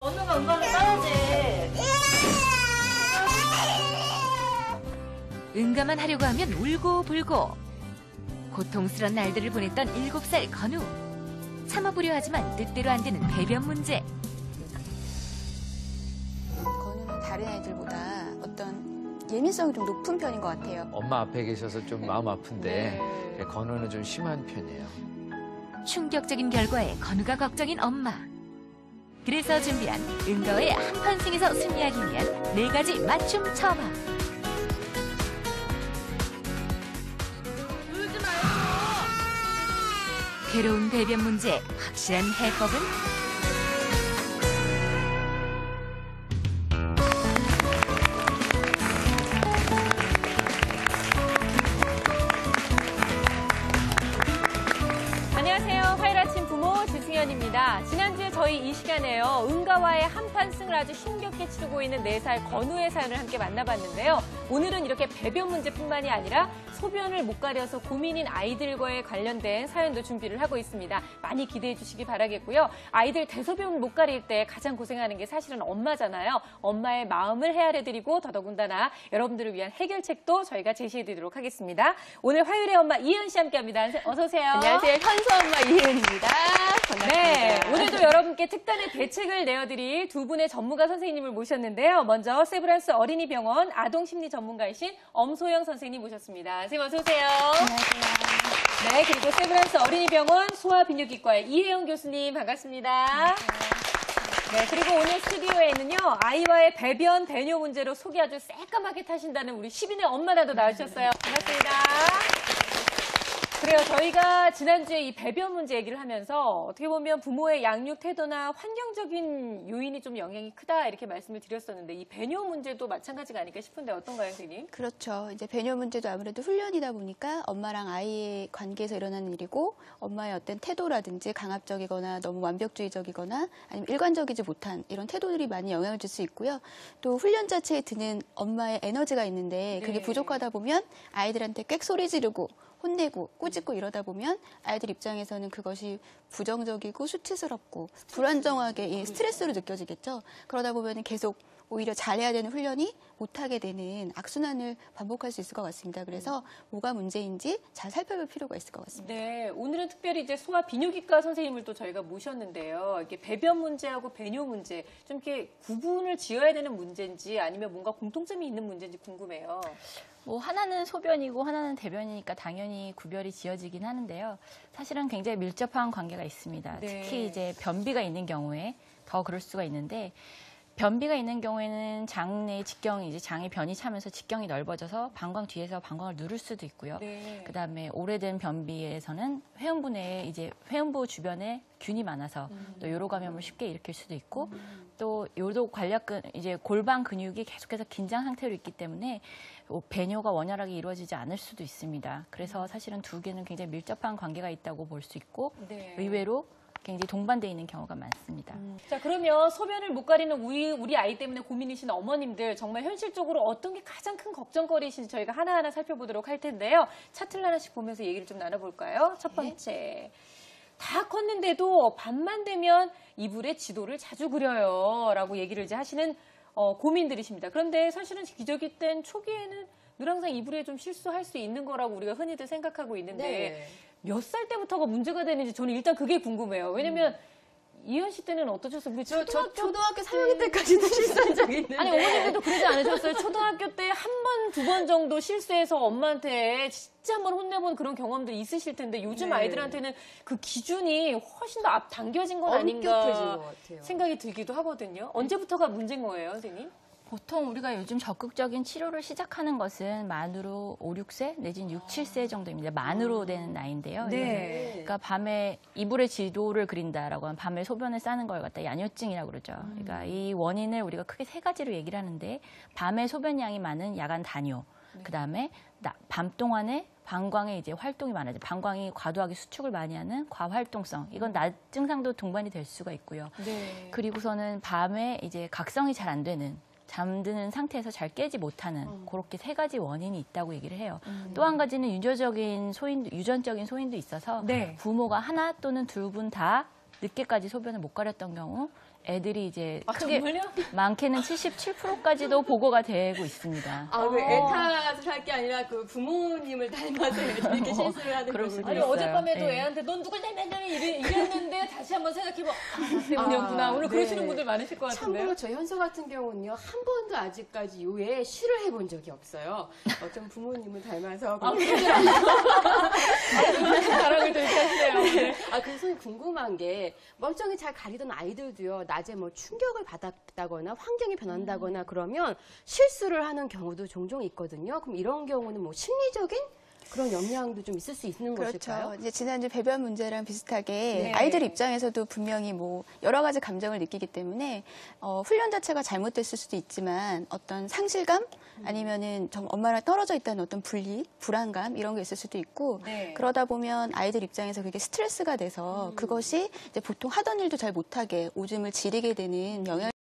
언니가 응가를 따야지. 응가만 하려고 하면 울고불고. 고통스런 날들을 보냈던 7살 건우. 참아보려 하지만 뜻대로 안 되는 배변 문제. 건우는 다른 아이들보다 어떤 예민성이 좀 높은 편인 것 같아요. 엄마 앞에 계셔서 좀 마음 아픈데 건우는 좀 심한 편이에요. 충격적인 결과에 건우가 걱정인 엄마. 그래서 준비한 응가의 한판승에서 승리하기 위한 4가지 맞춤 처방. 울지 말고. 괴로운 배변 문제 확실한 해법은? 안녕하세요. 화요일 아침 부모 주승현입니다. 지난주에 저희 이 시간에요. 응가와의 한판승을 아주 힘겹게 치르고 있는 4살 건우의 사연을 함께 만나봤는데요. 오늘은 이렇게 배변 문제뿐만이 아니라 소변을 못 가려서 고민인 아이들과의 관련된 사연도 준비를 하고 있습니다. 많이 기대해 주시기 바라겠고요. 아이들 대소변 못 가릴 때 가장 고생하는 게 사실은 엄마잖아요. 엄마의 마음을 헤아려드리고 더더군다나 여러분들을 위한 해결책도 저희가 제시해드리도록 하겠습니다. 오늘 화요일의 엄마 이혜은 씨 함께합니다. 어서 오세요. 안녕하세요. 현수 엄마 이혜은입니다. 반갑습니다. 네, 오늘도 여러분께 특단의 대책을 내어드릴 두 분의 전문가 선생님을 모셨는데요. 먼저 세브란스 어린이병원 아동심리 전문가이신 엄소영 선생님 모셨습니다. 선생님 어서 오세요. 안녕하세요. 네, 그리고 세브란스 어린이병원 소아비뇨기과의 이혜영 교수님 반갑습니다. 네, 그리고 오늘 스튜디오에는요, 아이와의 배변, 배뇨 문제로 속이 아주 새까맣게 타신다는 우리 10인의 엄마라도 나오셨어요. 반갑습니다. 그래요. 저희가 지난주에 이 배변 문제 얘기를 하면서 어떻게 보면 부모의 양육 태도나 환경적인 요인이 좀 영향이 크다 이렇게 말씀을 드렸었는데 이 배뇨 문제도 마찬가지가 아닐까 싶은데 어떤가요, 선생님? 그렇죠. 이제 배뇨 문제도 아무래도 훈련이다 보니까 엄마랑 아이의 관계에서 일어나는 일이고 엄마의 어떤 태도라든지 강압적이거나 너무 완벽주의적이거나 아니면 일관적이지 못한 이런 태도들이 많이 영향을 줄 수 있고요. 또 훈련 자체에 드는 엄마의 에너지가 있는데 그게 네. 부족하다 보면 아이들한테 꽥 소리 지르고 혼내고 꾸짖고 이러다 보면 아이들 입장에서는 그것이 부정적이고 수치스럽고 불안정하게 스트레스로 느껴지겠죠. 그러다 보면 계속 오히려 잘해야 되는 훈련이 못하게 되는 악순환을 반복할 수 있을 것 같습니다. 그래서 뭐가 문제인지 잘 살펴볼 필요가 있을 것 같습니다. 네, 오늘은 특별히 이제 소아 비뇨기과 선생님을 또 저희가 모셨는데요. 이게 배변 문제하고 배뇨 문제 좀 이렇게 구분을 지어야 되는 문제인지 아니면 뭔가 공통점이 있는 문제인지 궁금해요. 뭐 하나는 소변이고 하나는 대변이니까 당연히 구별이 지어지긴 하는데요. 사실은 굉장히 밀접한 관계가 있습니다. 네. 특히 이제 변비가 있는 경우에 더 그럴 수가 있는데 변비가 있는 경우에는 장 내 직경이 이제 장에 변이 차면서 직경이 넓어져서 방광 뒤에서 방광을 누를 수도 있고요. 네. 그다음에 오래된 변비에서는 회음부 내에 이제 회음부 주변에 균이 많아서 또 요로 감염을 쉽게 일으킬 수도 있고 또 요도 관략근 이제 골반 근육이 계속해서 긴장 상태로 있기 때문에 배뇨가 원활하게 이루어지지 않을 수도 있습니다. 그래서 사실은 두 개는 굉장히 밀접한 관계가 있다고 볼 수 있고 네. 의외로 굉장히 동반되어 있는 경우가 많습니다. 자, 그러면 소변을 못 가리는 우리 아이 때문에 고민이신 어머님들 정말 현실적으로 어떤 게 가장 큰 걱정거리이신지 저희가 하나하나 살펴보도록 할 텐데요. 차트를 하나씩 보면서 얘기를 좀 나눠볼까요? 첫 번째. 다 컸는데도 밤만 되면 이불에 지도를 자주 그려요. 라고 얘기를 이제 하시는 고민들이십니다. 그런데 사실은 기저귀 땐 초기에는 늘 항상 이불에 좀 실수할 수 있는 거라고 우리가 흔히들 생각하고 있는데 몇 살 때부터가 문제가 되는지 저는 일단 그게 궁금해요. 왜냐면 이현 씨 때는 어떠셨어요? 우리 저 초등학교 3학년 때까지도 실수한 적이 있는데. 아니 어머님들도 그러지 않으셨어요? 초등학교 때 한 번, 두 번 정도 실수해서 엄마한테 진짜 한번 혼내본 그런 경험도 있으실 텐데 요즘 아이들한테는 그 기준이 훨씬 더 앞 당겨진 건 아닌가 생각이 들기도 하거든요. 언제부터가 문제인 거예요, 선생님? 보통 우리가 요즘 적극적인 치료를 시작하는 것은 만으로 5, 6세 내지는 6, 7세 정도입니다. 만으로 되는 나이인데요. 네. 그러니까 밤에 이불에 지도를 그린다라고 하면 밤에 소변을 싸는 걸 갖다 야뇨증이라고 그러죠. 그러니까 이 원인을 우리가 크게 3가지로 얘기를 하는데 밤에 소변량이 많은 야간 단뇨, 그다음에 밤 동안에 방광에 이제 활동이 많아져. 방광이 과도하게 수축을 많이 하는 과활동성. 이건 낮 증상도 동반이 될 수가 있고요. 네. 그리고서는 밤에 이제 각성이 잘 안 되는 잠드는 상태에서 잘 깨지 못하는 그렇게 3가지 원인이 있다고 얘기를 해요. 또 한 가지는 유전적인 소인도 있어서 네. 부모가 하나 또는 둘 분 다 늦게까지 소변을 못 가렸던 경우 애들이 이제 아, 크게 정말요? 많게는 77%까지도 보고가 되고 있습니다. 아, 그 애 탓을 할 게 아니라 그 부모님을 닮아서 애들이 이렇게 실수를 하는 그럴 거군요. 수도 아니 있어요. 어젯밤에도 네. 애한테 넌 누굴 닮았냐 이랬는데 다시 한번 생각해봐. 나 때문이었구나. 오늘 그러시는 네. 분들 많으실 것 같은데요. 참고로 저희 현서 같은 경우는요, 한 번도 아직까지 요에 시를 해본 적이 없어요. 어떤 부모님을 닮아서. 자랑을 좀 하시네요. 아, 그래서 선생님 궁금한 게, 멀쩡히 잘 가리던 아이들도요, 낮에 뭐 충격을 받았다거나 환경이 변한다거나 그러면 실수를 하는 경우도 종종 있거든요. 그럼 이런 경우는 뭐 심리적인 그런 영향도 좀 있을 수 있는 것일까요? 그렇죠. 이제 지난주 배변 문제랑 비슷하게 네. 아이들 입장에서도 분명히 뭐 여러 가지 감정을 느끼기 때문에 훈련 자체가 잘못됐을 수도 있지만 어떤 상실감 아니면은 좀 엄마랑 떨어져 있다는 어떤 분리, 불안감 이런 게 있을 수도 있고 네. 그러다 보면 아이들 입장에서 그게 스트레스가 돼서 그것이 이제 보통 하던 일도 잘 못하게 오줌을 지리게 되는 영향